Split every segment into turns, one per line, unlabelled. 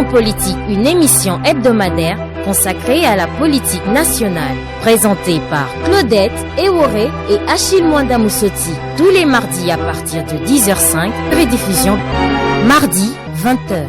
Gabon Politique, une émission hebdomadaire consacrée à la politique nationale, présentée par Claudette Eworé et Achille Mwanda Moussoti, tous les mardis à partir de 10h05, rediffusion mardi 20h.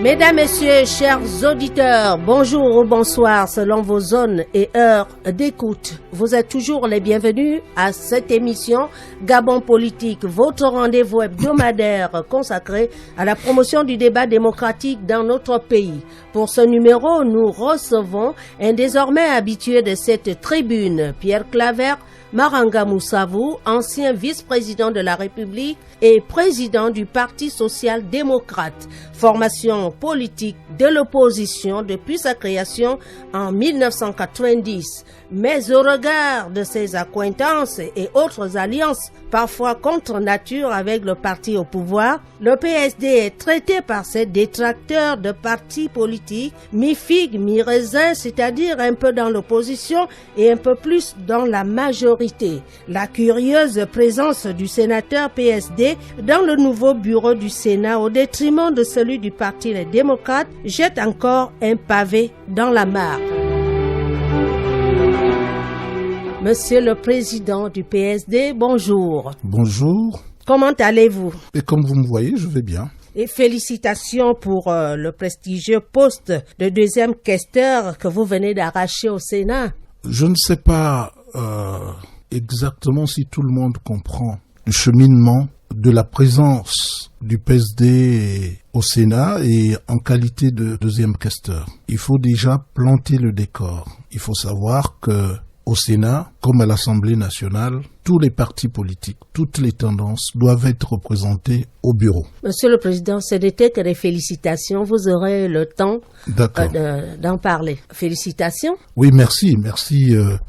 Mesdames, Messieurs, chers auditeurs, bonjour ou bonsoir selon vos zones et heures d'écoute. Vous êtes toujours les bienvenus à cette émission Gabon Politique, votre rendez-vous hebdomadaire consacré à la promotion du débat démocratique dans notre pays. Pour ce numéro, nous recevons un désormais habitué de cette tribune, Pierre Claver Maranga Moussavou, ancien vice-président de la République et président du Parti social-démocrate, formation politique de l'opposition depuis sa création en 1990. Mais au regard de ses accointances et autres alliances, parfois contre nature avec le parti au pouvoir, le PSD est traité par ses détracteurs de partis politiques mi-figue, mi-raisin, c'est-à-dire un peu dans l'opposition et un peu plus dans la majorité. La curieuse présence du sénateur PSD dans le nouveau bureau du Sénat au détriment de celui du Parti Les Démocrates jette encore un pavé dans la mare. Monsieur le Président du PSD, bonjour.
Bonjour.
Comment allez-vous?
Et comme vous me voyez, je vais bien.
Et félicitations pour le prestigieux poste de deuxième questeur que vous venez d'arracher au Sénat.
Je ne sais pas exactement si tout le monde comprend le cheminement de la présence du PSD au Sénat et en qualité de deuxième questeur. Il faut déjà planter le décor. Il faut savoir que au Sénat, comme à l'Assemblée nationale, tous les partis politiques, toutes les tendances doivent être représentées au bureau.
Monsieur le Président, ce n'était que des félicitations. Vous aurez le temps d'en parler. Félicitations.
Oui, merci.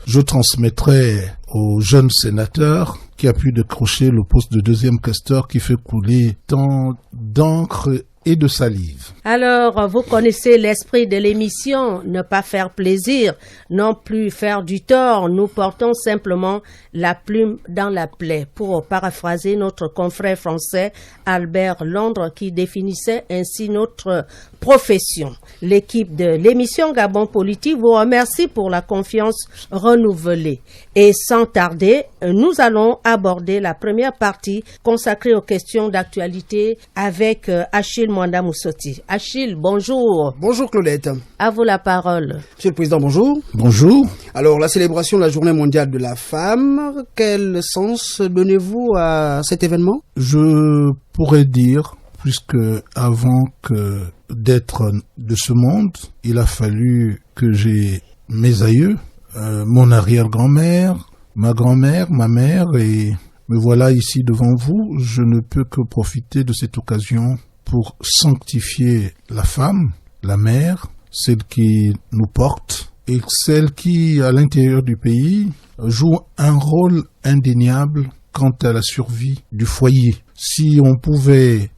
Je transmettrai au jeune sénateur qui a pu décrocher le poste de deuxième questeur qui fait couler tant d'encre et de salive.
Alors, vous connaissez l'esprit de l'émission, ne pas faire plaisir, non plus faire du tort. Nous portons simplement la plume dans la plaie, pour paraphraser notre confrère français Albert Londres qui définissait ainsi notre profession. L'équipe de l'émission Gabon Politique vous remercie pour la confiance renouvelée. Et sans tarder, nous allons aborder la première partie consacrée aux questions d'actualité avec Achille Mwanda Moussoti. Achille, bonjour.
Bonjour Claudette.
À vous la parole.
Monsieur le Président, bonjour.
Bonjour.
Alors, la célébration de la Journée mondiale de la femme, quel sens donnez-vous à cet événement?
Je pourrais dire, puisque avant que d'être de ce monde, il a fallu que j'ai mes aïeux, mon arrière-grand-mère, ma grand-mère, ma mère, et me voilà ici devant vous. Je ne peux que profiter de cette occasion pour sanctifier la femme, la mère, celle qui nous porte, et celle qui, à l'intérieur du pays, joue un rôle indéniable quant à la survie du foyer. Si on pouvait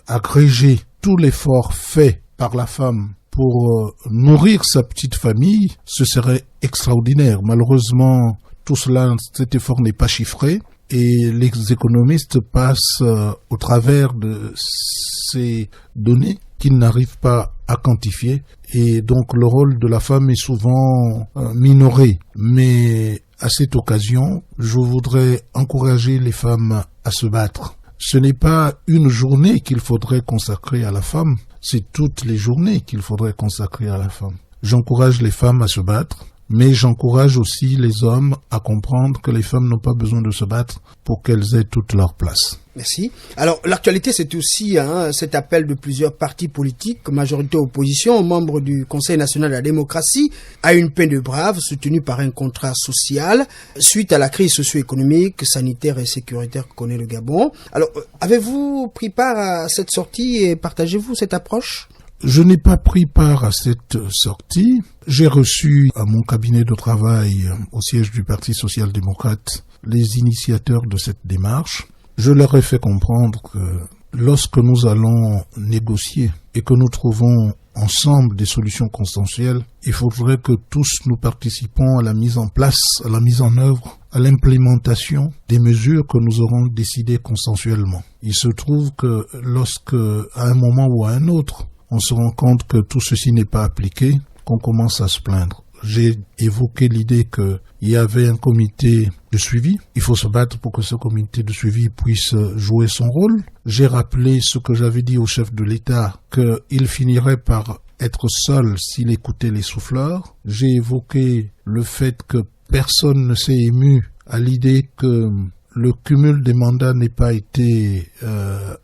agréger tout l'effort fait par la femme pour nourrir sa petite famille, ce serait extraordinaire. Malheureusement, tout cela, cet effort n'est pas chiffré et les économistes passent au travers de ces données qu'ils n'arrivent pas à quantifier et donc le rôle de la femme est souvent minoré. Mais à cette occasion, je voudrais encourager les femmes à se battre. Ce n'est pas une journée qu'il faudrait consacrer à la femme, c'est toutes les journées qu'il faudrait consacrer à la femme. J'encourage les femmes à se battre, mais j'encourage aussi les hommes à comprendre que les femmes n'ont pas besoin de se battre pour qu'elles aient toute leur place.
Merci. Alors, l'actualité, c'est aussi cet appel de plusieurs partis politiques, majorité opposition, membres du Conseil national de la démocratie, à une paix de brave soutenue par un contrat social suite à la crise socio-économique, sanitaire et sécuritaire que connaît le Gabon. Alors, avez-vous pris part à cette sortie et partagez-vous cette approche?
Je n'ai pas pris part à cette sortie. J'ai reçu à mon cabinet de travail au siège du Parti social-démocrate les initiateurs de cette démarche. Je leur ai fait comprendre que lorsque nous allons négocier et que nous trouvons ensemble des solutions consensuelles, il faudrait que tous nous participons à la mise en place, à la mise en œuvre, à l'implémentation des mesures que nous aurons décidées consensuellement. Il se trouve que lorsque, à un moment ou à un autre, on se rend compte que tout ceci n'est pas appliqué, qu'on commence à se plaindre. J'ai évoqué l'idée qu'il y avait un comité de suivi. Il faut se battre pour que ce comité de suivi puisse jouer son rôle. J'ai rappelé ce que j'avais dit au chef de l'État, qu'il finirait par être seul s'il écoutait les souffleurs. J'ai évoqué le fait que personne ne s'est ému à l'idée que le cumul des mandats n'ait pas été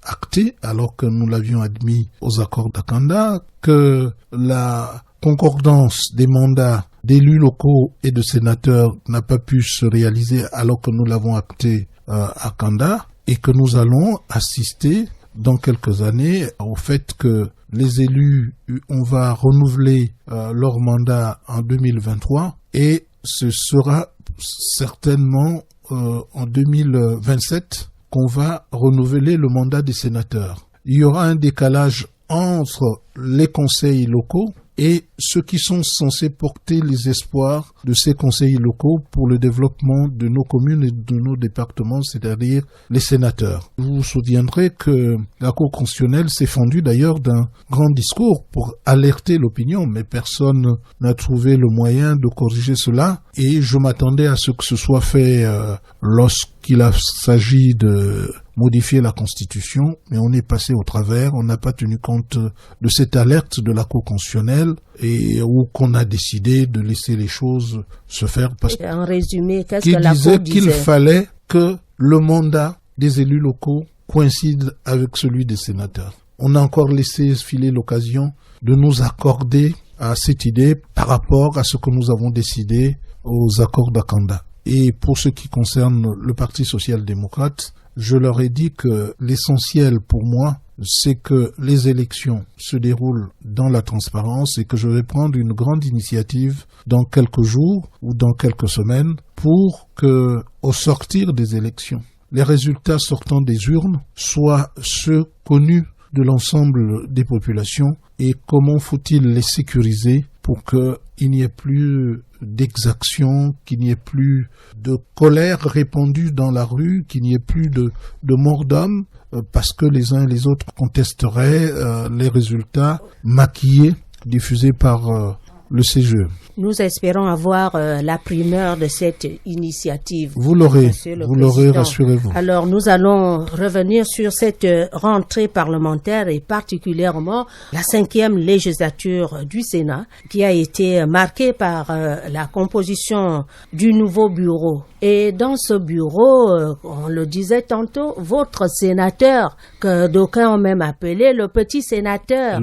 acté, alors que nous l'avions admis aux accords d'Akanda, que la concordance des mandats d'élus locaux et de sénateurs n'a pas pu se réaliser alors que nous l'avons acté à Kanda, et que nous allons assister dans quelques années au fait que les élus, on va renouveler leur mandat en 2023, et ce sera certainement en 2027 qu'on va renouveler le mandat des sénateurs. Il y aura un décalage entre les conseils locaux et ceux qui sont censés porter les espoirs de ces conseils locaux pour le développement de nos communes et de nos départements, c'est-à-dire les sénateurs. Vous vous souviendrez que la Cour constitutionnelle s'est fendue d'ailleurs d'un grand discours pour alerter l'opinion, mais personne n'a trouvé le moyen de corriger cela, et je m'attendais à ce que ce soit fait lorsqu'il s'agit de modifier la Constitution, mais on est passé au travers, on n'a pas tenu compte de cette alerte de la Cour constitutionnelle, et où qu'on a décidé de laisser les choses se faire, parce
en résumé, qu'est-ce
qu'il
que la
disait
Cour
qu'il fallait que le mandat des élus locaux coïncide avec celui des sénateurs. On a encore laissé filer l'occasion de nous accorder à cette idée par rapport à ce que nous avons décidé aux accords d'Akanda. Et pour ce qui concerne le Parti social-démocrate, je leur ai dit que l'essentiel pour moi, c'est que les élections se déroulent dans la transparence, et que je vais prendre une grande initiative dans quelques jours ou dans quelques semaines pour que, au sortir des élections, les résultats sortant des urnes soient ceux connus de l'ensemble des populations, et comment faut-il les sécuriser pour qu'il n'y ait plus d'exactions, qu'il n'y ait plus de colère répandue dans la rue, qu'il n'y ait plus de mort d'hommes, parce que les uns et les autres contesteraient les résultats maquillés diffusés par le CGE.
Nous espérons avoir la primeur de cette initiative.
Vous l'aurez, rassurez-vous.
Alors, nous allons revenir sur cette rentrée parlementaire, et particulièrement la 5e législature du Sénat, qui a été marquée par la composition du nouveau bureau. Et dans ce bureau, on le disait tantôt, votre sénateur, que d'aucuns ont même appelé le petit sénateur,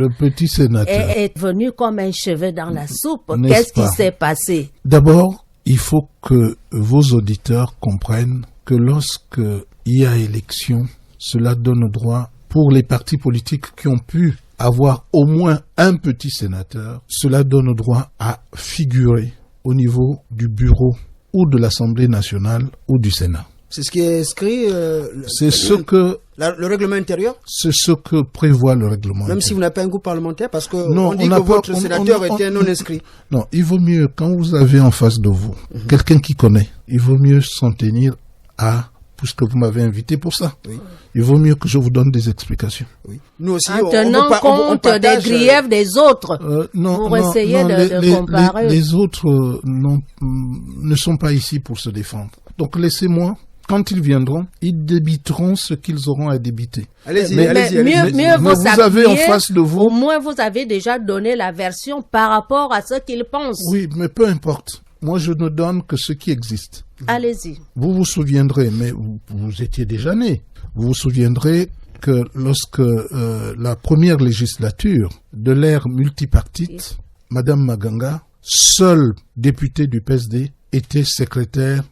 est venu comme un cheveu dans la soupe. Qu'est-ce qui s'est passé?
D'abord, il faut que vos auditeurs comprennent que lorsque il y a élection, cela donne droit, pour les partis politiques qui ont pu avoir au moins un petit sénateur, cela donne droit à figurer au niveau du bureau ou de l'Assemblée nationale ou du Sénat.
C'est ce qui est inscrit
le
règlement intérieur?
C'est ce que prévoit le règlement intérieur.
Même si vous n'avez pas un groupe parlementaire, parce que on dit que votre sénateur était non inscrit.
Non, il vaut mieux, quand vous avez en face de vous quelqu'un qui connaît, il vaut mieux s'en tenir à, puisque vous m'avez invité pour ça. Oui. Il vaut mieux que je vous donne des explications.
Oui. Nous aussi,
en tenant compte des griefs des autres, pour essayer de comparer.
Les autres ne sont pas ici pour se défendre. Donc laissez-moi, quand ils viendront, ils débiteront ce qu'ils auront à débiter.
Allez-y. Mieux vous avez en face de vous. Au moins, vous avez déjà donné la version par rapport à ce qu'ils pensent.
Oui, mais peu importe. Moi, je ne donne que ce qui existe.
Allez-y.
Vous vous souviendrez, mais vous étiez déjà né. Vous vous souviendrez que lorsque la première législature de l'ère multipartite, Madame Maganga, seule députée du PSD, était secrétaire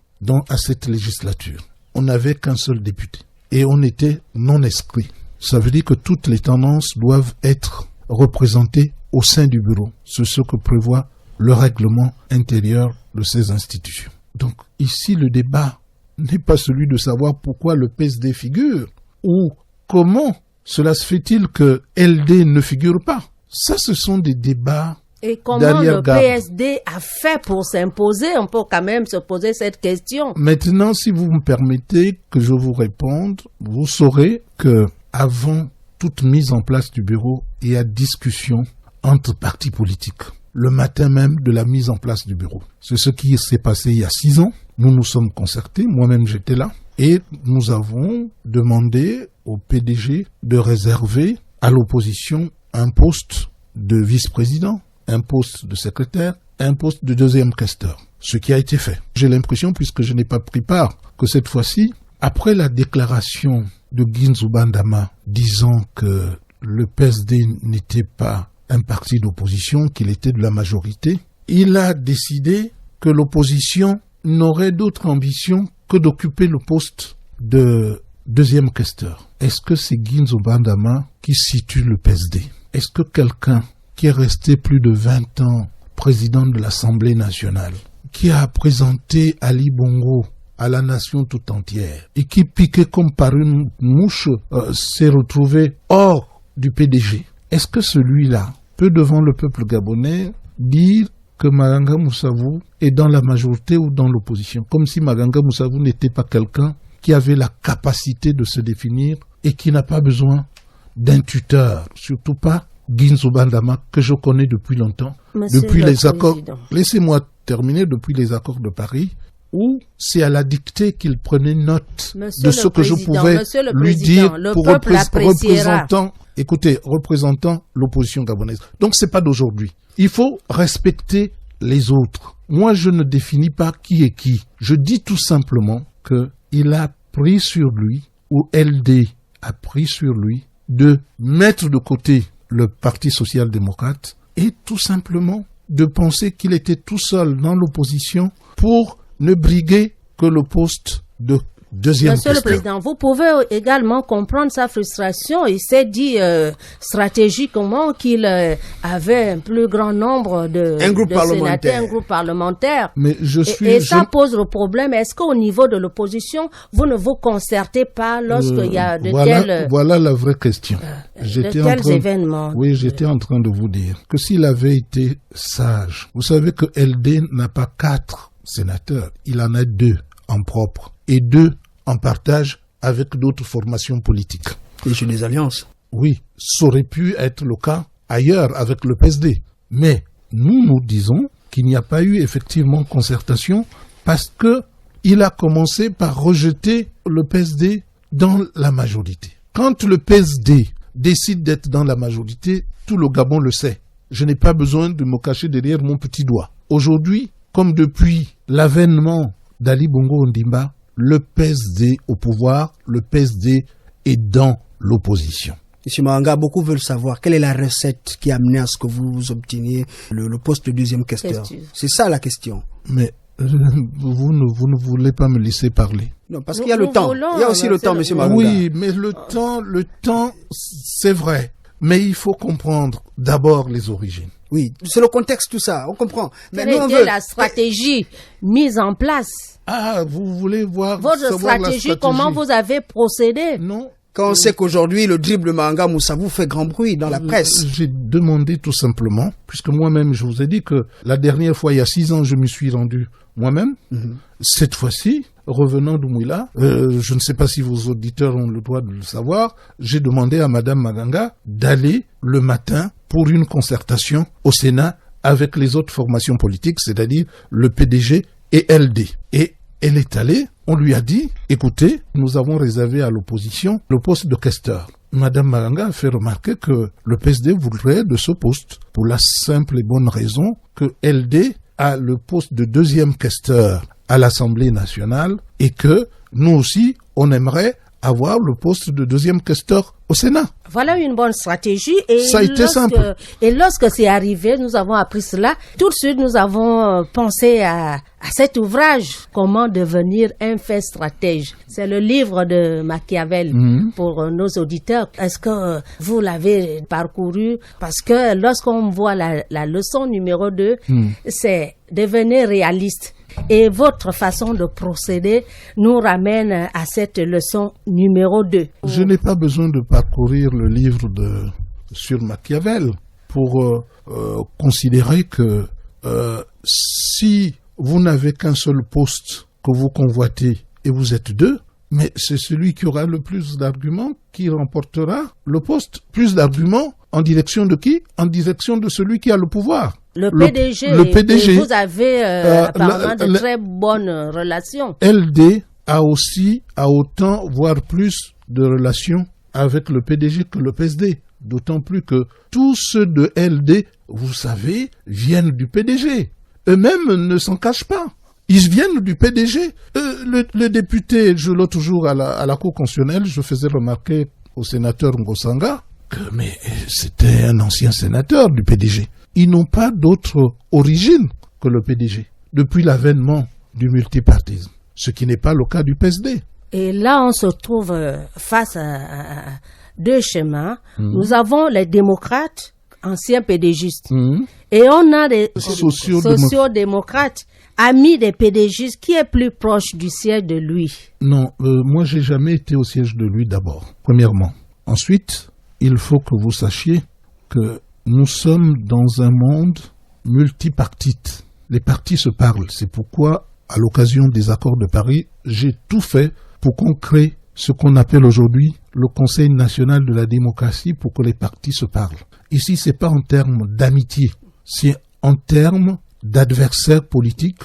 à cette législature. On n'avait qu'un seul député. Et on était non inscrit. Ça veut dire que toutes les tendances doivent être représentées au sein du bureau. C'est ce que prévoit le règlement intérieur de ces institutions. Donc ici, le débat n'est pas celui de savoir pourquoi le PSD figure ou comment cela se fait-il que LD ne figure pas. Ça, ce sont des débats.
Et comment le PSD a fait pour s'imposer? On peut quand même se poser cette question.
Maintenant, si vous me permettez que je vous réponde, vous saurez que avant toute mise en place du bureau et à discussion entre partis politiques. Le matin même de la mise en place du bureau. C'est ce qui s'est passé il y a 6 ans. Nous nous sommes concertés, moi-même j'étais là, et nous avons demandé au PDG de réserver à l'opposition un poste de vice-président, un poste de secrétaire, un poste de deuxième questeur. Ce qui a été fait. J'ai l'impression, puisque je n'ai pas pris part, que cette fois-ci, après la déclaration de Guinzouba Ndama disant que le PSD n'était pas un parti d'opposition, qu'il était de la majorité, il a décidé que l'opposition n'aurait d'autre ambition que d'occuper le poste de deuxième questeur. Est-ce que c'est Guinzouba Ndama qui situe le PSD? Est-ce que quelqu'un qui est resté plus de 20 ans président de l'Assemblée nationale, qui a présenté Ali Bongo à la nation tout entière et qui, piqué comme par une mouche, s'est retrouvé hors du PDG, est-ce que celui-là peut, devant le peuple gabonais, dire que Maganga Moussavou est dans la majorité ou dans l'opposition, comme si Maganga Moussavou n'était pas quelqu'un qui avait la capacité de se définir et qui n'a pas besoin d'un tuteur, surtout pas Guinzouba Ndama, que je connais depuis longtemps, depuis les accords, laissez-moi terminer, depuis les accords de Paris, où c'est à la dictée qu'il prenait note de ce que je pouvais lui dire pour représentant l'opposition gabonaise. Donc c'est pas d'aujourd'hui. Il faut respecter les autres. Moi, je ne définis pas qui est qui. Je dis tout simplement que il a pris sur lui, ou LD a pris sur lui, de mettre de côté le Parti social-démocrate et tout simplement de penser qu'il était tout seul dans l'opposition pour ne briguer que le poste de deuxième
Monsieur
questeur.
le Président, vous pouvez également comprendre sa frustration. Il s'est dit stratégiquement qu'il avait un plus grand nombre de sénateurs, un groupe parlementaire.
Mais
ça pose le problème. Est-ce qu'au niveau de l'opposition, vous ne vous concertez pas lorsqu'il y a
Voilà la vraie question.
Événements.
Oui, j'étais en train de vous dire que s'il avait été sage, vous savez que LD n'a pas 4 sénateurs, il en a 2 en propre et 2 en partage avec d'autres formations politiques.
Et sur les alliances.
Oui, ça aurait pu être le cas ailleurs avec le PSD. Mais nous disons qu'il n'y a pas eu effectivement concertation parce que il a commencé par rejeter le PSD dans la majorité. Quand le PSD décide d'être dans la majorité, tout le Gabon le sait. Je n'ai pas besoin de me cacher derrière mon petit doigt. Aujourd'hui, comme depuis l'avènement d'Ali Bongo Ondimba, le PSD au pouvoir, le PSD est dans l'opposition.
Monsieur Maganga, beaucoup veulent savoir quelle est la recette qui a amené à ce que vous obteniez le poste de deuxième questeur. C'est ça la question.
Mais vous ne voulez pas me laisser parler.
Non, parce qu'il y a le temps. Il y a aussi le temps, monsieur Maganga.
Oui, mais le temps, c'est vrai. Mais il faut comprendre d'abord les origines.
Oui, c'est le contexte, tout ça, on comprend.
Mais quelle était la stratégie mise en place?
Ah, vous voulez voir
votre stratégie, comment vous avez procédé?
Non.
Quand on sait qu'aujourd'hui, le dribble Maganga Moussavou fait grand bruit dans la presse.
J'ai demandé tout simplement, puisque moi-même, je vous ai dit que la dernière fois, il y a 6 ans, je me suis rendu moi-même. Cette fois-ci, revenant d'Oumouila, je ne sais pas si vos auditeurs ont le droit de le savoir, j'ai demandé à Madame Maganga d'aller le matin pour une concertation au Sénat avec les autres formations politiques, c'est-à-dire le PDG et LD. Et elle est allée, on lui a dit, écoutez, nous avons réservé à l'opposition le poste de questeur. Madame Maganga a fait remarquer que le PSD voudrait de ce poste pour la simple et bonne raison que LD a le poste de deuxième questeur à l'Assemblée nationale et que nous aussi, on aimerait avoir le poste de deuxième questeur au Sénat.
Voilà une bonne stratégie. Et
ça a été simple.
Et lorsque c'est arrivé, nous avons appris cela. Tout de suite, nous avons pensé à cet ouvrage, Comment devenir un fait stratège. C'est le livre de Machiavel pour nos auditeurs. Est-ce que vous l'avez parcouru? Parce que lorsqu'on voit la leçon numéro 2, c'est devenir réaliste. Et votre façon de procéder nous ramène à cette leçon numéro 2.
Je n'ai pas besoin de parcourir le livre sur Machiavel pour considérer que si vous n'avez qu'un seul poste que vous convoitez et vous êtes 2, mais c'est celui qui aura le plus d'arguments qui remportera le poste. Plus d'arguments en direction de qui? En direction de celui qui a le pouvoir.
Le PDG. Et vous avez apparemment de très bonnes relations.
LD a autant, voire plus de relations avec le PDG que le PSD. D'autant plus que tous ceux de LD, vous savez, viennent du PDG. Eux-mêmes ne s'en cachent pas. Ils viennent du PDG. Le député, l'autre jour à la Cour constitutionnelle, je faisais remarquer au sénateur Ngosanga que c'était un ancien sénateur du PDG. Ils n'ont pas d'autre origine que le PDG depuis l'avènement du multipartisme, ce qui n'est pas le cas du PSD.
Et là, on se trouve face à deux schémas. Nous avons les démocrates, anciens pédégistes, et on a des sociodémocrates, amis des pédégistes. Qui est plus proche du siège de lui?
Non, moi j'ai jamais été au siège de lui d'abord, premièrement. Ensuite, il faut que vous sachiez que nous sommes dans un monde multipartite. Les partis se parlent. C'est pourquoi, à l'occasion des accords de Paris, j'ai tout fait pour qu'on crée ce qu'on appelle aujourd'hui le Conseil national de la démocratie pour que les partis se parlent. Ici, c'est pas en termes d'amitié, c'est en termes d'adversaires politiques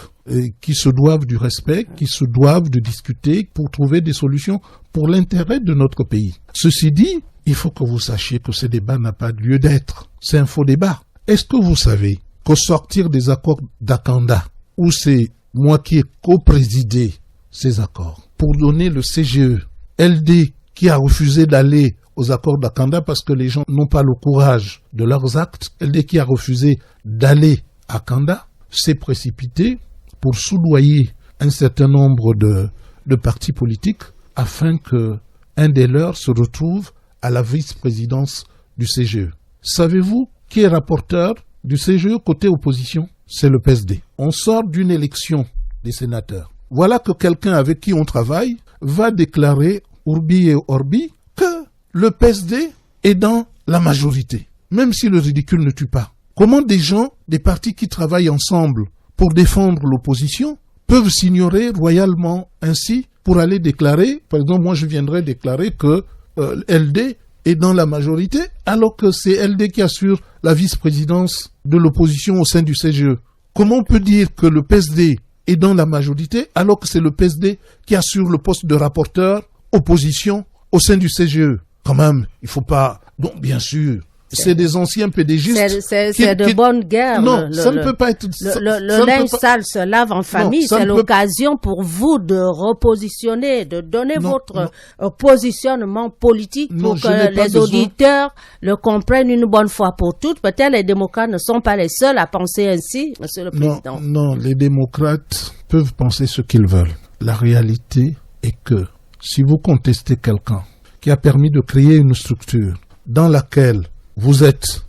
qui se doivent du respect, qui se doivent de discuter pour trouver des solutions pour l'intérêt de notre pays. Ceci dit, il faut que vous sachiez que ce débat n'a pas lieu d'être. C'est un faux débat. Est-ce que vous savez qu'au sortir des accords d'Akanda, où c'est moi qui ai co-présidé ces accords, pour donner le CGE, LD qui a refusé d'aller aux accords d'Akanda parce que les gens n'ont pas le courage de leurs actes, LD qui a refusé d'aller à Kanda, s'est précipité pour soudoyer un certain nombre de partis politiques afin que un des leurs se retrouve à la vice-présidence du CGE. Savez-vous qui est rapporteur du CGE côté opposition? C'est le PSD. On sort d'une élection des sénateurs. Voilà que quelqu'un avec qui on travaille va déclarer Urbi et Orbi que le PSD est dans la majorité, même si le ridicule ne tue pas. Comment des gens, des partis qui travaillent ensemble pour défendre l'opposition, peuvent s'ignorer royalement ainsi pour aller déclarer, par exemple, moi je viendrais déclarer que LD est dans la majorité, alors que c'est LD qui assure la vice-présidence de l'opposition au sein du CGE. Comment on peut dire que le PSD est dans la majorité, alors que c'est le PSD qui assure le poste de rapporteur opposition au sein du CGE? Quand même, il faut pas... Donc, bien sûr, c'est des anciens pédégistes.
C'est de bonne guerre.
Non, ça ne peut pas être...
Le linge sale se lave en famille. C'est l'occasion pour vous de repositionner, de donner votre positionnement politique pour que les auditeurs le comprennent une bonne fois pour toutes. Peut-être les démocrates ne sont pas les seuls à penser ainsi, Monsieur le Président.
Non, les démocrates peuvent penser ce qu'ils veulent. La réalité est que si vous contestez quelqu'un qui a permis de créer une structure dans laquelle vous êtes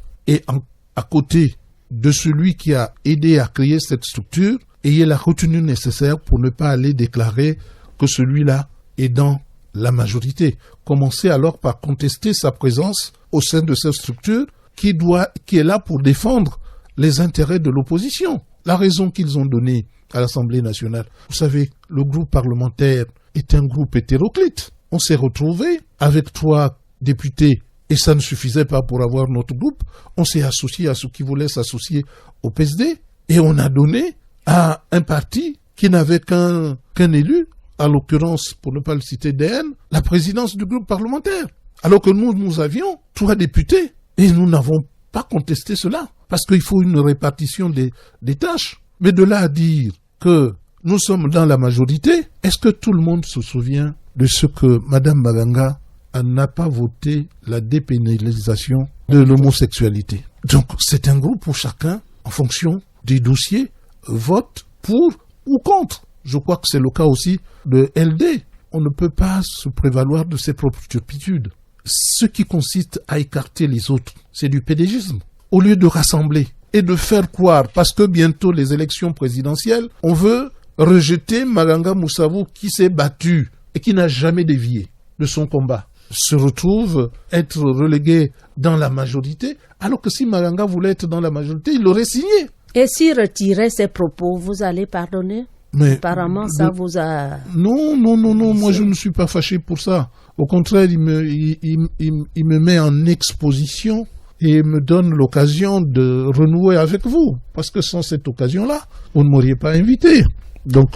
à côté de celui qui a aidé à créer cette structure, ayez la retenue nécessaire pour ne pas aller déclarer que celui-là est dans la majorité. Commencez alors par contester sa présence au sein de cette structure qui est là pour défendre les intérêts de l'opposition. La raison qu'ils ont donnée à l'Assemblée nationale, vous savez, le groupe parlementaire est un groupe hétéroclite. On s'est retrouvés avec 3 députés et ça ne suffisait pas pour avoir notre groupe. On s'est associé à ceux qui voulaient s'associer au PSD et on a donné à un parti qui n'avait qu'un élu, à l'occurrence, pour ne pas le citer DN, la présidence du groupe parlementaire. Alors que nous avions 3 députés et nous n'avons pas contesté cela parce qu'il faut une répartition des tâches. Mais de là à dire que nous sommes dans la majorité, est-ce que tout le monde se souvient de ce que Mme Maganga n'a pas voté la dépénalisation de l'homosexualité? Donc c'est un groupe où chacun, en fonction des dossiers, vote pour ou contre. Je crois que c'est le cas aussi de LD. On ne peut pas se prévaloir de ses propres turpitudes. Ce qui consiste à écarter les autres, c'est du pédégisme. Au lieu de rassembler et de faire croire, parce que bientôt les élections présidentielles, on veut rejeter Maganga Moussavou qui s'est battu et qui n'a jamais dévié de son combat, se retrouve être relégué dans la majorité, alors que si Maganga voulait être dans la majorité, il l'aurait signé.
Et s'il retirait ses propos, vous allez pardonner?
Mais
apparemment, ça vous a...
Non, moi je ne suis pas fâché pour ça. Au contraire, il me met en exposition et me donne l'occasion de renouer avec vous. Parce que sans cette occasion-là, vous ne m'auriez pas invité. Donc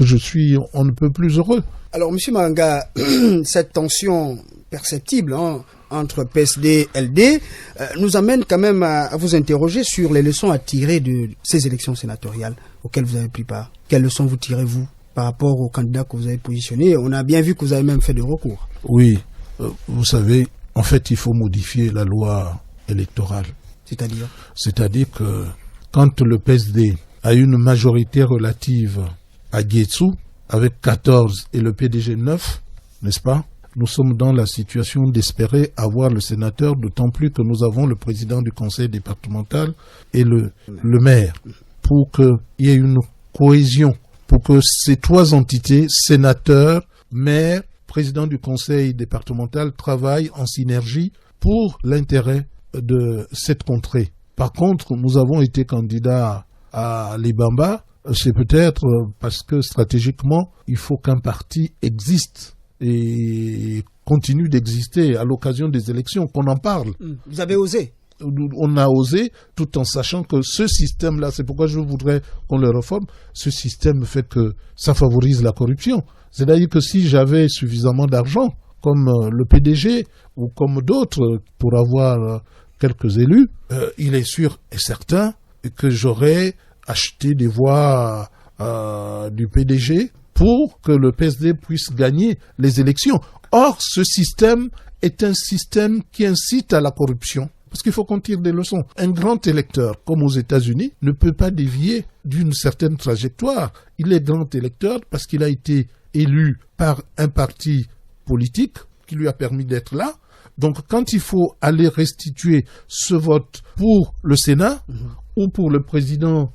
on ne peut plus heureux.
Alors, M. Malanga, cette tension perceptible entre PSD et LD nous amène quand même à vous interroger sur les leçons à tirer de ces élections sénatoriales auxquelles vous avez pris part. Quelles leçons vous tirez-vous par rapport aux candidats que vous avez positionnés? On a bien vu que vous avez même fait des recours.
Oui, vous savez, en fait, il faut modifier la loi électorale. C'est-à-dire que quand le PSD a une majorité relative à Guétsou, avec 14 et le PDG 9, n'est-ce pas? Nous sommes dans la situation d'espérer avoir le sénateur, d'autant plus que nous avons le président du conseil départemental et le maire, pour qu'il y ait une cohésion, pour que ces trois entités, sénateur, maire, président du conseil départemental, travaillent en synergie pour l'intérêt de cette contrée. Par contre, nous avons été candidats à l'Ibamba, c'est peut-être parce que stratégiquement, il faut qu'un parti existe et continue d'exister à l'occasion des élections, qu'on en parle.
Vous avez osé?
On a osé, tout en sachant que ce système-là, c'est pourquoi je voudrais qu'on le réforme, ce système fait que ça favorise la corruption. C'est-à-dire que si j'avais suffisamment d'argent, comme le PDG ou comme d'autres, pour avoir quelques élus, il est sûr et certain que j'aurais acheté des voix du PDG pour que le PSD puisse gagner les élections. Or, ce système est un système qui incite à la corruption. Parce qu'il faut qu'on tire des leçons. Un grand électeur, comme aux États-Unis, ne peut pas dévier d'une certaine trajectoire. Il est grand électeur parce qu'il a été élu par un parti politique qui lui a permis d'être là. Donc, quand il faut aller restituer ce vote pour le Sénat ou pour le président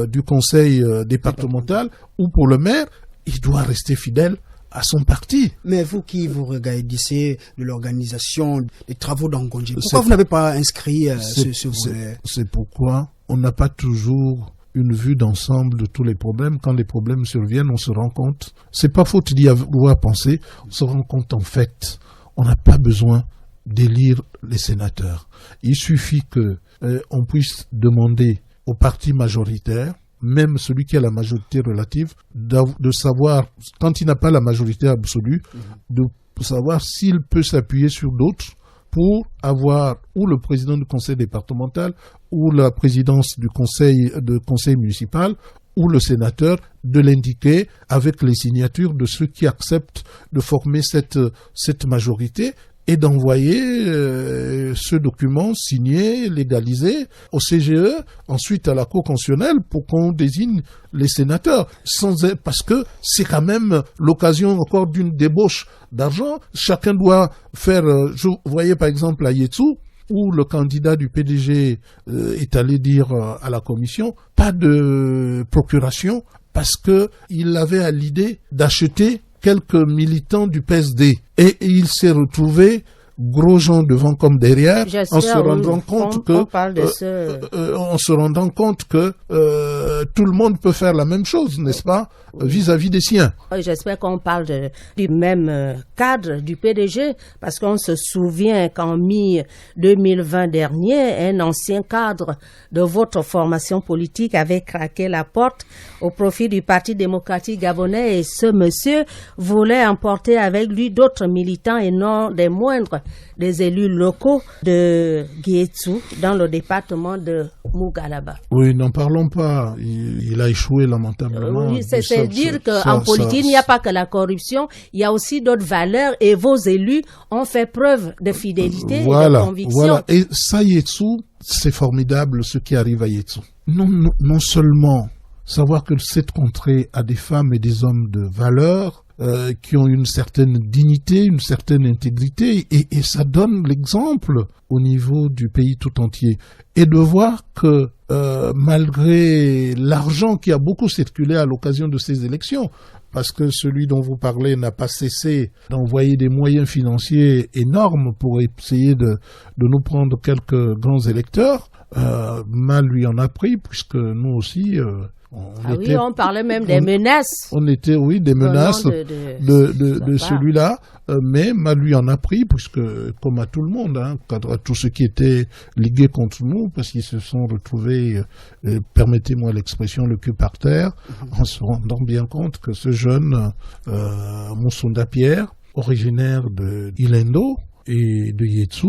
du conseil départemental ou pour le maire, il doit rester fidèle à son parti.
Mais vous qui vous regardez de l'organisation des travaux d'Angondji, pourquoi vous n'avez pas inscrit ce volet?
C'est pourquoi on n'a pas toujours une vue d'ensemble de tous les problèmes. Quand les problèmes surviennent, on se rend compte. C'est pas faute d'y avoir pensé. On se rend compte en fait, on n'a pas besoin d'élire les sénateurs. Il suffit que on puisse demander au parti majoritaire, même celui qui a la majorité relative, de savoir, quand il n'a pas la majorité absolue, de savoir s'il peut s'appuyer sur d'autres pour avoir ou le président du conseil départemental ou la présidence du conseil municipal ou le sénateur, de l'indiquer avec les signatures de ceux qui acceptent de former cette majorité et d'envoyer ce document signé, légalisé au CGE, ensuite à la Cour constitutionnelle pour qu'on désigne les sénateurs. Parce que c'est quand même l'occasion encore d'une débauche d'argent. Chacun doit faire... vous voyez par exemple à Yetsou, où le candidat du PDG est allé dire à la commission, pas de procuration, parce qu'il avait à l'idée d'acheter quelques militants du PSD. Et il s'est retrouvé gros gens devant comme derrière, en se rendant compte que tout le monde peut faire la même chose, n'est-ce pas, vis-à-vis des siens.
J'espère qu'on parle du même cadre du PDG, parce qu'on se souvient qu'en mi-2020 dernier, un ancien cadre de votre formation politique avait craqué la porte au profit du Parti démocratique gabonais, et ce monsieur voulait emporter avec lui d'autres militants et non des moindres, des élus locaux de Guétsou dans le département de Mougalaba.
Oui, n'en parlons pas. Il a échoué lamentablement.
Oui, c'est dire qu'en politique, il n'y a pas que la corruption, il y a aussi d'autres valeurs, et vos élus ont fait preuve de fidélité et de conviction.
Voilà, et ça, Yetsou, c'est formidable ce qui arrive à Yetsou. Non seulement savoir que cette contrée a des femmes et des hommes de valeur, qui ont une certaine dignité, une certaine intégrité, et ça donne l'exemple au niveau du pays tout entier. Et de voir que malgré l'argent qui a beaucoup circulé à l'occasion de ces élections, parce que celui dont vous parlez n'a pas cessé d'envoyer des moyens financiers énormes pour essayer de nous prendre quelques grands électeurs, mal lui en a pris, puisque nous aussi,
on parlait même des menaces.
On était, des menaces de celui-là, mais mal lui en a pris, puisque, comme à tout le monde, à tous ceux qui étaient ligués contre nous, parce qu'ils se sont retrouvés, permettez-moi l'expression, le cul par terre, en se rendant bien compte que ce jeune Moussonda Pierre, originaire de Ilendo et de Yetsu,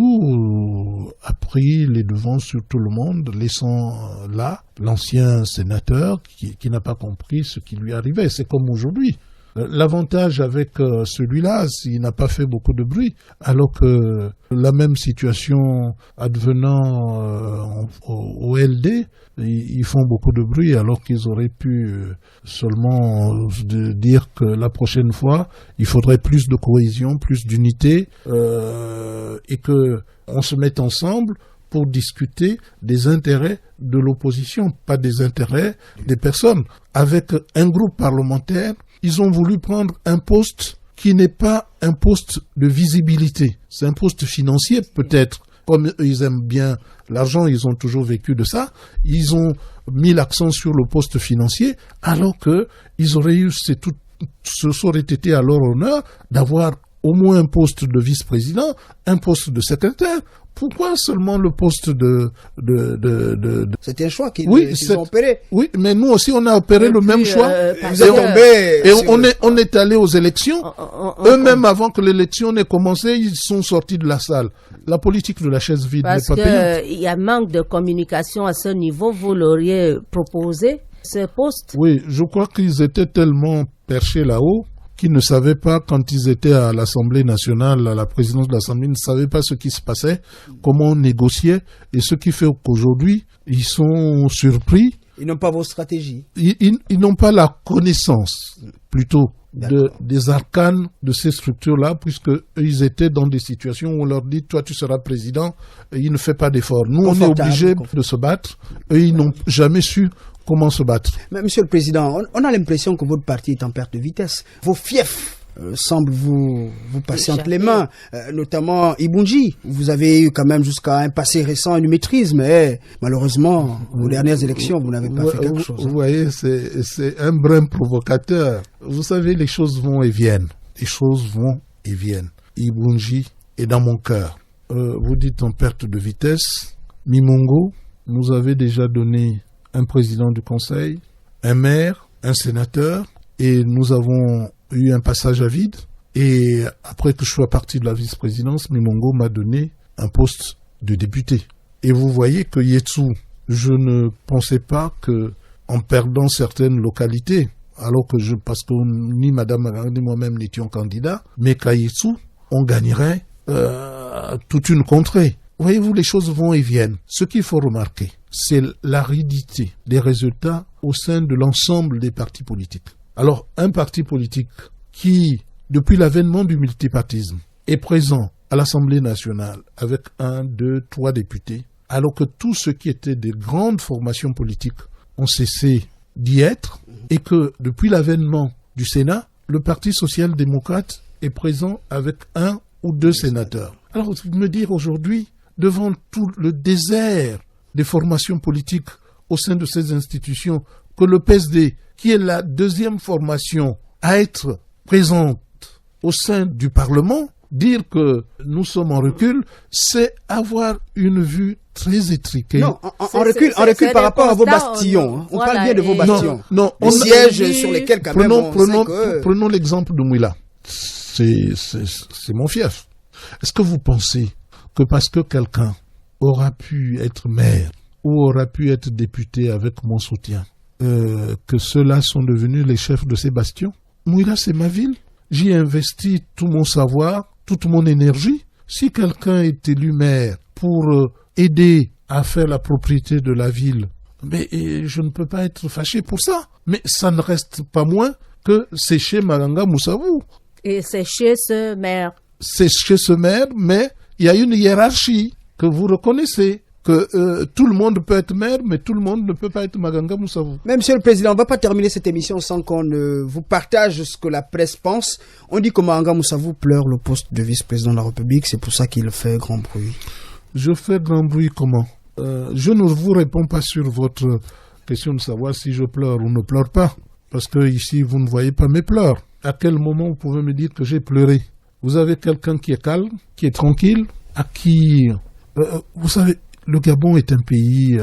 a pris les devants sur tout le monde, laissant là l'ancien sénateur qui n'a pas compris ce qui lui arrivait. C'est comme aujourd'hui. L'avantage avec celui-là, il n'a pas fait beaucoup de bruit, alors que la même situation advenant au LD, ils font beaucoup de bruit, alors qu'ils auraient pu seulement dire que la prochaine fois, il faudrait plus de cohésion, plus d'unité, et que on se mette ensemble pour discuter des intérêts de l'opposition, pas des intérêts des personnes. Avec un groupe parlementaire, ils ont voulu prendre un poste qui n'est pas un poste de visibilité. C'est un poste financier, peut-être. Comme ils aiment bien l'argent, ils ont toujours vécu de ça. Ils ont mis l'accent sur le poste financier, alors que ils auraient eu, ce aurait été à leur honneur d'avoir au moins un poste de vice-président, un poste de secrétaire. Pourquoi seulement le poste de...
C'était un choix qu'ils ont opéré.
Oui, mais nous aussi, on a opéré le même choix. On est allé aux élections. Eux-mêmes, avant que l'élection n'ait commencé, ils sont sortis de la salle. La politique de la chaise vide n'est pas payante.
Parce qu'il y a manque de communication à ce niveau. Vous l'auriez proposé, ce poste?
Oui, je crois qu'ils étaient tellement perchés là-haut qu'ils ne savaient pas, quand ils étaient à l'Assemblée nationale, à la présidence de l'Assemblée, ils ne savaient pas ce qui se passait, comment on négociait, et ce qui fait qu'aujourd'hui, ils sont surpris.
Ils n'ont pas vos stratégies.
Ils n'ont pas la connaissance, plutôt, des arcanes de ces structures-là, puisque ils étaient dans des situations où on leur dit, toi tu seras président, et ils ne font pas d'efforts. Nous, on est obligés de se battre, et ils n'ont jamais su comment se battre.
Mais Monsieur le Président, on a l'impression que votre parti est en perte de vitesse. Vos fiefs semblent vous passer entre les mains, notamment Ibunji. Vous avez eu quand même jusqu'à un passé récent une maîtrise, mais malheureusement, aux dernières élections, vous n'avez pas fait quelque chose.
Vous voyez, c'est un brin provocateur. Vous savez, les choses vont et viennent. Les choses vont et viennent. Ibunji est dans mon cœur. Vous dites en perte de vitesse. Mimongo nous avait déjà donné un président du conseil, un maire, un sénateur, et nous avons eu un passage à vide. Et après que je sois parti de la vice-présidence, Mimongo m'a donné un poste de député. Et vous voyez que Yetsu, je ne pensais pas que, en perdant certaines localités, alors que parce que ni Madame Maganga ni moi-même n'étions candidats, mais qu'à Yetsu, on gagnerait toute une contrée. Voyez-vous, les choses vont et viennent. Ce qu'il faut remarquer, c'est l'aridité des résultats au sein de l'ensemble des partis politiques. Alors, un parti politique qui, depuis l'avènement du multipartisme, est présent à l'Assemblée nationale avec 1, 2, 3 députés, alors que tous ceux qui étaient des grandes formations politiques ont cessé d'y être, et que depuis l'avènement du Sénat, le Parti social-démocrate est présent avec 1 ou 2 sénateurs. Alors, me dire aujourd'hui, devant tout le désert des formations politiques au sein de ces institutions, que le PSD, qui est la deuxième formation à être présente au sein du Parlement, dire que nous sommes en recul, c'est avoir une vue très étriquée.
Non, on recule par rapport à vos bastillons. On parle bien de vos bastions.
Non,
les sièges sur lesquels quand même on sait que...
Prenons l'exemple de Mouila. C'est mon fief. Est-ce que vous pensez que parce que quelqu'un aura pu être maire ou aura pu être député avec mon soutien, que ceux-là sont devenus les chefs de ces bastions? Mouila, c'est ma ville. J'y ai investi tout mon savoir, toute mon énergie. Si quelqu'un est élu maire pour aider à faire la propriété de la ville, mais je ne peux pas être fâché pour ça. Mais ça ne reste pas moins que c'est chez Maganga Moussavou.
Et c'est chez ce maire.
C'est chez ce maire, mais il y a une hiérarchie que vous reconnaissez. Que tout le monde peut être maire, mais tout le monde ne peut pas être Maganga Moussavou.
Mais Monsieur le Président, on ne va pas terminer cette émission sans qu'on vous partage ce que la presse pense. On dit que Maganga Moussavou pleure le poste de vice-président de la République, c'est pour ça qu'il fait grand bruit.
Je fais grand bruit comment? Je ne vous réponds pas sur votre question de savoir si je pleure ou ne pleure pas, parce que ici vous ne voyez pas mes pleurs. À quel moment vous pouvez me dire que j'ai pleuré? Vous avez quelqu'un qui est calme, qui est tranquille, à qui... vous savez, le Gabon est un pays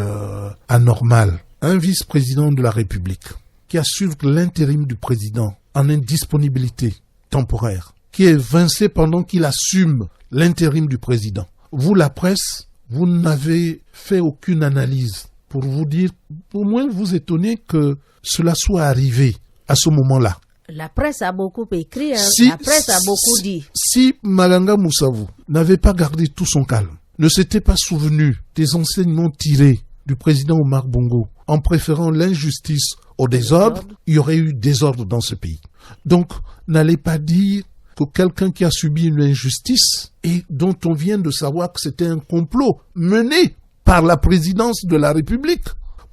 anormal. Un vice-président de la République qui assure l'intérim du président en indisponibilité temporaire, qui est vincé pendant qu'il assume l'intérim du président. Vous, la presse, vous n'avez fait aucune analyse pour vous dire, au moins vous étonnez que cela soit arrivé à ce moment-là.
La presse a beaucoup écrit, hein.
La
presse a beaucoup dit.
Si Malanga Moussavou n'avait pas gardé tout son calme, ne s'était pas souvenu des enseignements tirés du président Omar Bongo en préférant l'injustice au désordre, il y aurait eu désordre dans ce pays. Donc, n'allez pas dire que quelqu'un qui a subi une injustice et dont on vient de savoir que c'était un complot mené par la présidence de la République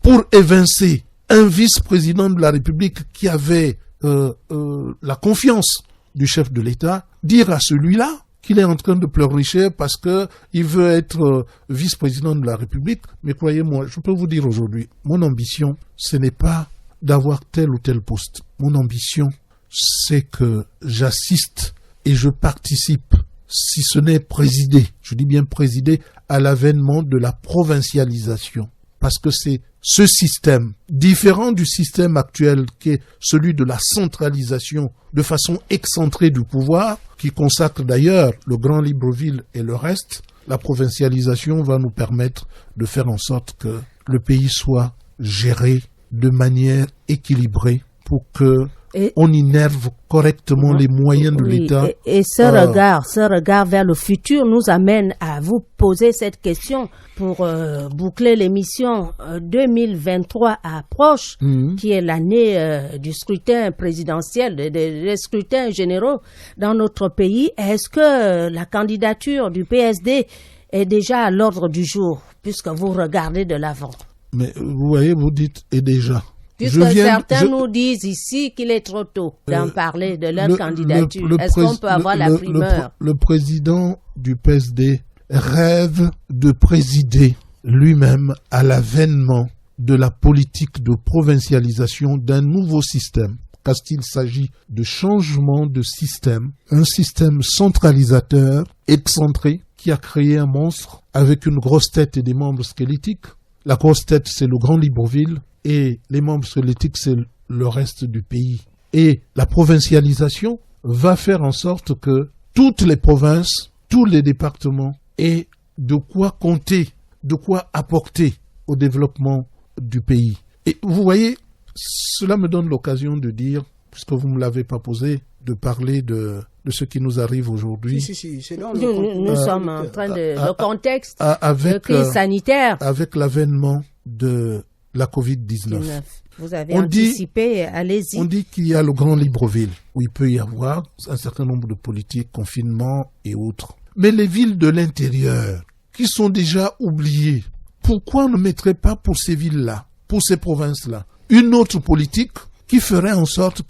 pour évincer un vice-président de la République qui avait la confiance du chef de l'État, dire à celui-là qu'il est en train de pleurnicher parce qu'il veut être vice-président de la République. Mais croyez-moi, je peux vous dire aujourd'hui, mon ambition, ce n'est pas d'avoir tel ou tel poste. Mon ambition, c'est que j'assiste et je participe, si ce n'est présider, je dis bien présider, à l'avènement de la provincialisation. Parce que c'est ce système, différent du système actuel qui est celui de la centralisation de façon excentrée du pouvoir, qui consacre d'ailleurs le Grand Libreville et le reste, la provincialisation va nous permettre de faire en sorte que le pays soit géré de manière équilibrée pour que on innerve correctement les moyens de l'État.
Et ce regard vers le futur nous amène à vous poser cette question pour boucler l'émission. 2023 approche, qui est l'année du scrutin présidentiel, des scrutins généraux dans notre pays. Est-ce que la candidature du PSD est déjà à l'ordre du jour, puisque vous regardez de l'avant?
Mais vous voyez, vous dites « et déjà ».
Puisque certains nous disent ici qu'il est trop tôt d'en parler de leur candidature. Est-ce qu'on peut avoir la primeur?
Le président du PSD rêve de présider lui-même à l'avènement de la politique de provincialisation d'un nouveau système. Parce qu'il s'agit de changement de système, un système centralisateur, excentré, qui a créé un monstre avec une grosse tête et des membres squelettiques. La grosse tête, c'est le Grand Libreville. Et les membres squelettiques, c'est le reste du pays. Et la provincialisation va faire en sorte que toutes les provinces, tous les départements aient de quoi compter, de quoi apporter au développement du pays. Et vous voyez, cela me donne l'occasion de dire, puisque vous ne me l'avez pas posé, de parler de ce qui nous arrive aujourd'hui.
Si, c'est dans
nous sommes en train de... le contexte de crise sanitaire.
Avec l'avènement de la Covid-19.
Vous avez anticipé, allez-y.
On dit qu'il y a le Grand Libreville, où il peut y avoir un certain nombre de politiques, confinement et autres. Mais les villes de l'intérieur, qui sont déjà oubliées, pourquoi on ne mettrait pas pour ces villes-là, pour ces provinces-là, une autre politique qui ferait en sorte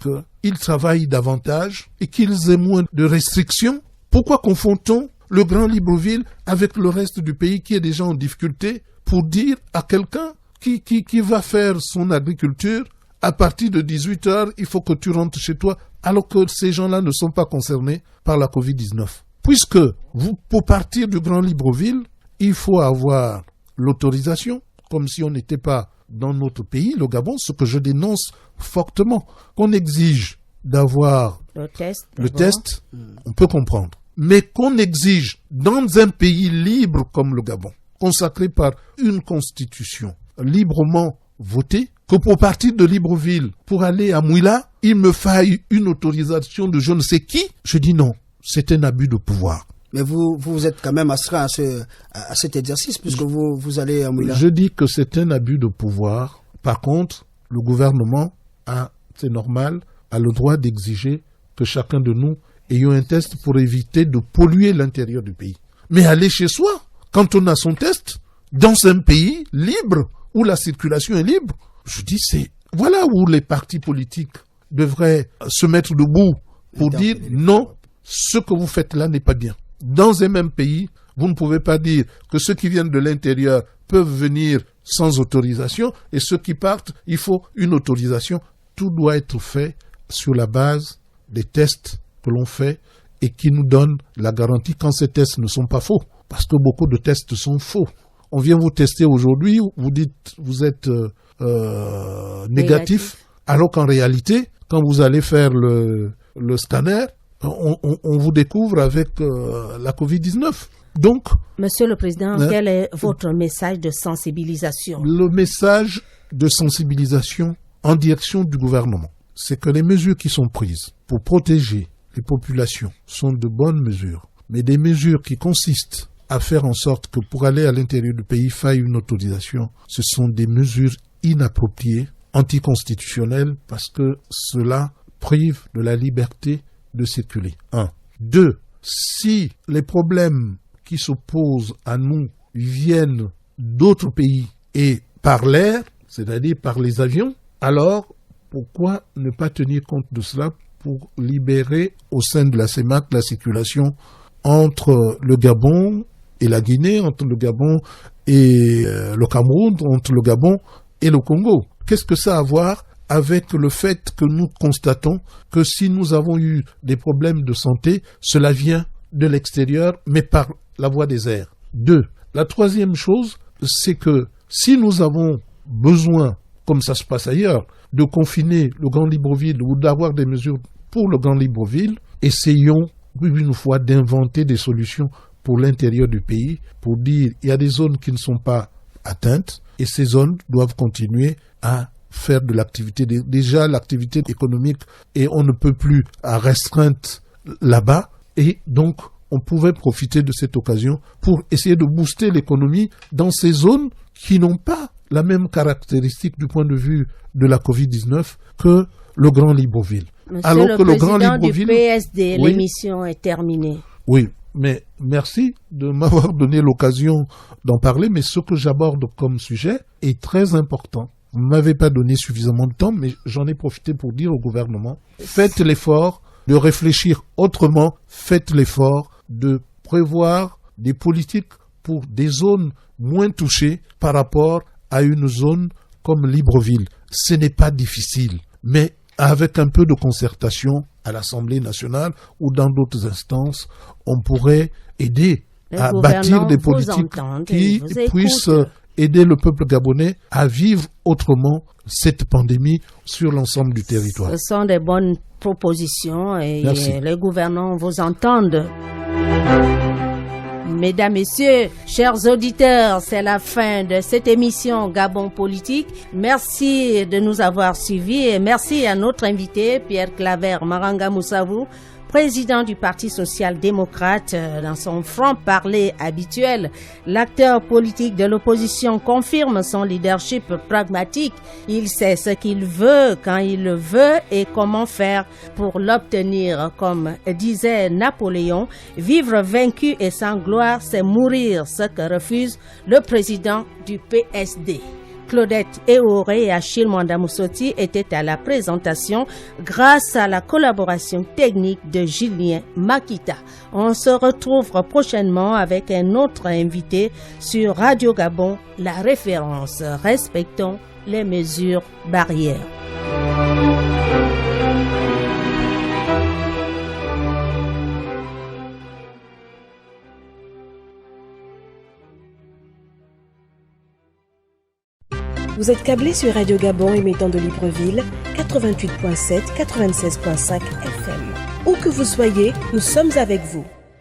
qu'ils travaillent davantage et qu'ils aient moins de restrictions? Pourquoi confond-on le Grand Libreville avec le reste du pays qui est déjà en difficulté pour dire à quelqu'un qui va faire son agriculture, à partir de 18h, il faut que tu rentres chez toi, alors que ces gens-là ne sont pas concernés par la Covid-19. Puisque pour partir du Grand Libreville, il faut avoir l'autorisation, comme si on n'était pas dans notre pays, le Gabon, ce que je dénonce fortement, qu'on exige d'avoir le test, on peut comprendre. Mais qu'on exige dans un pays libre comme le Gabon, consacré par une constitution, librement voté, que pour partir de Libreville, pour aller à Mouila, il me faille une autorisation de je ne sais qui. Je dis non, c'est un abus de pouvoir.
Mais vous êtes quand même astreint à cet exercice, puisque vous allez à Mouila.
Je dis que c'est un abus de pouvoir. Par contre, le gouvernement c'est normal, a le droit d'exiger que chacun de nous ait un test pour éviter de polluer l'intérieur du pays. Mais aller chez soi, quand on a son test, dans un pays libre, où la circulation est libre, je dis voilà où les partis politiques devraient se mettre debout pour dire non, ce que vous faites là n'est pas bien. Dans un même pays, Vous ne pouvez pas dire que ceux qui viennent de l'intérieur peuvent venir sans autorisation et ceux qui partent, il faut une autorisation. Tout doit être fait sur la base des tests que l'on fait et qui nous donnent la garantie quand ces tests ne sont pas faux. Parce que beaucoup de tests sont faux. On vient vous tester aujourd'hui, vous dites vous êtes négatif, alors qu'en réalité, quand vous allez faire le scanner, on vous découvre avec la Covid-19. Donc,
Monsieur le Président, quel est votre message de sensibilisation?
Le message de sensibilisation en direction du gouvernement, c'est que les mesures qui sont prises pour protéger les populations sont de bonnes mesures, mais des mesures qui consistent à faire en sorte que pour aller à l'intérieur du pays, il faille une autorisation, ce sont des mesures inappropriées, anticonstitutionnelles, parce que cela prive de la liberté de circuler. 1. 2. Si les problèmes qui s'opposent à nous viennent d'autres pays et par l'air, c'est-à-dire par les avions, alors pourquoi ne pas tenir compte de cela pour libérer au sein de la CEMAC la circulation entre le Gabon et la Guinée, entre le Gabon et le Cameroun, entre le Gabon et le Congo? Qu'est-ce que ça a à voir avec le fait que nous constatons que si nous avons eu des problèmes de santé, cela vient de l'extérieur, mais par la voie des airs? 2. La troisième chose, c'est que si nous avons besoin, comme ça se passe ailleurs, de confiner le Grand Libreville ou d'avoir des mesures pour le Grand Libreville, essayons une fois d'inventer des solutions pour l'intérieur du pays, pour dire il y a des zones qui ne sont pas atteintes et ces zones doivent continuer à faire de l'activité. Déjà l'activité économique et on ne peut plus à restreinte là-bas et donc on pouvait profiter de cette occasion pour essayer de booster l'économie dans ces zones qui n'ont pas la même caractéristique du point de vue de la Covid-19 que le Grand Libreville.
Monsieur le Président du PSD, oui, l'émission est terminée.
Oui, mais merci de m'avoir donné l'occasion d'en parler, mais ce que j'aborde comme sujet est très important. Vous ne m'avez pas donné suffisamment de temps, mais j'en ai profité pour dire au gouvernement, faites l'effort de réfléchir autrement, faites l'effort de prévoir des politiques pour des zones moins touchées par rapport à une zone comme Libreville. Ce n'est pas difficile, mais avec un peu de concertation à l'Assemblée nationale ou dans d'autres instances, on pourrait aider à bâtir des politiques qui puissent aider le peuple gabonais à vivre autrement cette pandémie sur l'ensemble du territoire.
Ce sont des bonnes propositions et les gouvernants vous entendent. Mesdames, Messieurs, chers auditeurs, c'est la fin de cette émission Gabon Politique. Merci de nous avoir suivis et merci à notre invité Pierre Claver Maranga Moussavou, président du Parti social-démocrate. Dans son franc-parler habituel, l'acteur politique de l'opposition confirme son leadership pragmatique. Il sait ce qu'il veut, quand il le veut et comment faire pour l'obtenir. Comme disait Napoléon, vivre vaincu et sans gloire, c'est mourir, ce que refuse le président du PSD. Claudette Eworé et Achille Mwanda Moussoti étaient à la présentation grâce à la collaboration technique de Julien Makita. On se retrouve prochainement avec un autre invité sur Radio Gabon, la référence. Respectons les mesures barrières.
Vous êtes câblé sur Radio Gabon émettant de Libreville, 88.7, 96.5 FM. Où que vous soyez, nous sommes avec vous.